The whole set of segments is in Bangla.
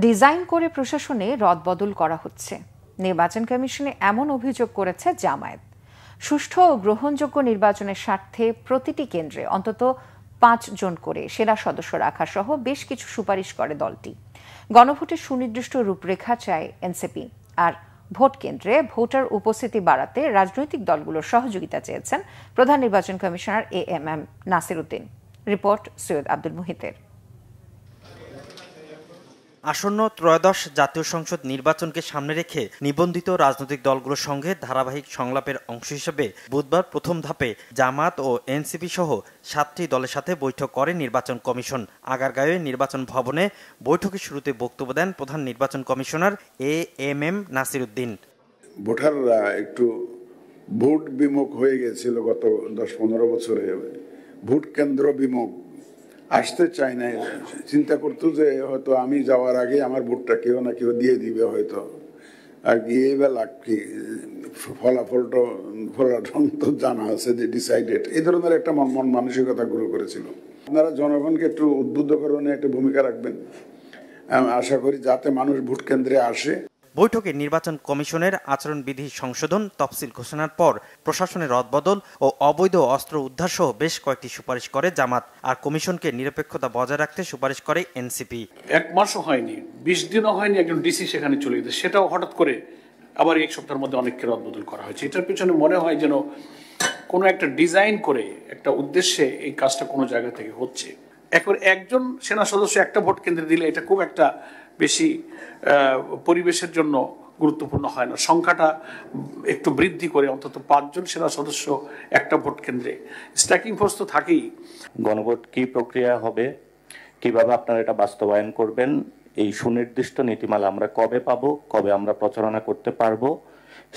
ডিজাইন করে প্রশাসনে রদবদল করা হচ্ছে। নির্বাচন কমিশনে এমন অভিযোগ করেছে জামায়াত। সুষ্ঠু ও গ্রহণযোগ্য নির্বাচনের স্বার্থে প্রতিটি কেন্দ্রে অন্তত 5 জন করে সেরা সদস্য রাখা সহ বেশ কিছু সুপারিশ করে দলটি। গণভোটের সুনির্দিষ্ট রূপরেখা চায় এনসিপি। আর ভোট কেন্দ্রে ভোটার উপস্থিতি বাড়াতে রাজনৈতিক দলগুলোর সহযোগিতা চেয়েছেন প্রধান নির্বাচন commissioner AMM Nasir Uddin. Report Syed Abdul মুহিতের। আসন্ন ত্রয়োদশ জাতীয় সংসদ নির্বাচনকে সামনে রেখে নিবন্ধিত রাজনৈতিক দলগুলোর সঙ্গে ধারাবাহিক সংলাপের অংশ হিসেবে বুধবার প্রথম ধাপে জামায়াত ও এনসিপি সহ 7টি দলের সাথে বৈঠক করে নির্বাচন কমিশন। আগারগাঁওয়ে নির্বাচন ভবনে বৈঠকের শুরুতে বক্তব্য দেন প্রধান নির্বাচন কমিশনার AMM নাসির উদ্দিন। ভোটাররা একটু ভোট বিমুখ হয়ে গেছিল গত 10-15 বছরে, ভোট কেন্দ্র বিমুখ, আসতে চায় না। চিন্তা করতো যে হয়তো আমি যাওয়ার আগে আমার ভোটটা কেউ না কেউ দিয়ে দিবে হয়তো, আর গিয়ে বেলা কি ফলাফলটা তো জানা আছে যে ডিসাইডেড, এই ধরনের একটা মন মানসিকতা গ্রো করেছিল। আপনারা জনগণকে একটু উদ্বুদ্ধকরণে একটা ভূমিকা রাখবেন, আশা করি যাতে মানুষ ভোট কেন্দ্রে আসে। বৈঠকে নির্বাচন কমিশনের আচরণবিধি সংশোধন তফসিল ঘোষণার পর প্রশাসনের রদবদল ও অবৈধ অস্ত্র উদ্ধার সহ বেশ কয়েকটি সুপারিশ করে জামাত। আর কমিশনকে নিরপেক্ষতা বজায় রাখতে সুপারিশ করে এনসিপি। 1 মাসও হয়নি, 20 দিনও হয়নি, একজন ডিসি সেখানে চলে গেছে, সেটাও হঠাৎ করে আবার 1 সপ্তাহের মধ্যে অনেককে রদবদল করা হয়েছে। এটার পিছনে মনে হয় যেন কোনো একটা ডিজাইন করে একটা উদ্দেশ্যে এই কাজটা কোনো জায়গা থেকে হচ্ছে। একজন সেনা সদস্য একটা ভোট কেন্দ্রে দিলে এটা খুব একটা বেশি পরিবেশের জন্য গুরুত্বপূর্ণ হয় না। সংখ্যাটা একটু বৃদ্ধি করে অন্তত 5 জন সেনা সদস্য একটা ভোট কেন্দ্রে, স্ট্যাকিং ফোর্স তো থাকেই। গণভোট কি প্রক্রিয়া হবে, কিভাবে আপনারা এটা বাস্তবায়ন করবেন, এই সুনির্দিষ্ট নীতিমালা আমরা কবে পাবো, কবে আমরা প্রচারণা করতে পারবো,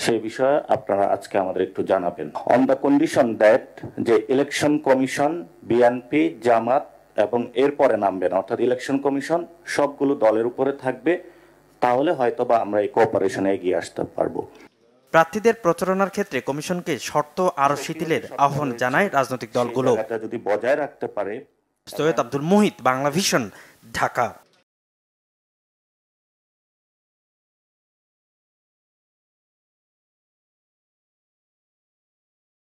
সেই বিষয়ে আপনারা আজকে আমাদের একটু জানাবেন। অন দ্য কন্ডিশন দ্যাট যে ইলেকশন কমিশন, বিএনপি, জামাত এবং এরপরে নামবেন, অর্থাৎ ইলেকশন কমিশন সবগুলো দলের উপরে থাকবে, তাহলে হয়তোবা আমরা এই কোঅপারেশনে এগিয়ে আসতে পারবো। প্রার্থীদের প্রচারণার ক্ষেত্রে কমিশনকে শর্ত আরো শিথিলের আহ্বান জানায় রাজনৈতিক দলগুলো। যদি বজায় রাখতে পারে। সৈয়দ আব্দুল মুহিত, বাংলা ভিশন, ঢাকা।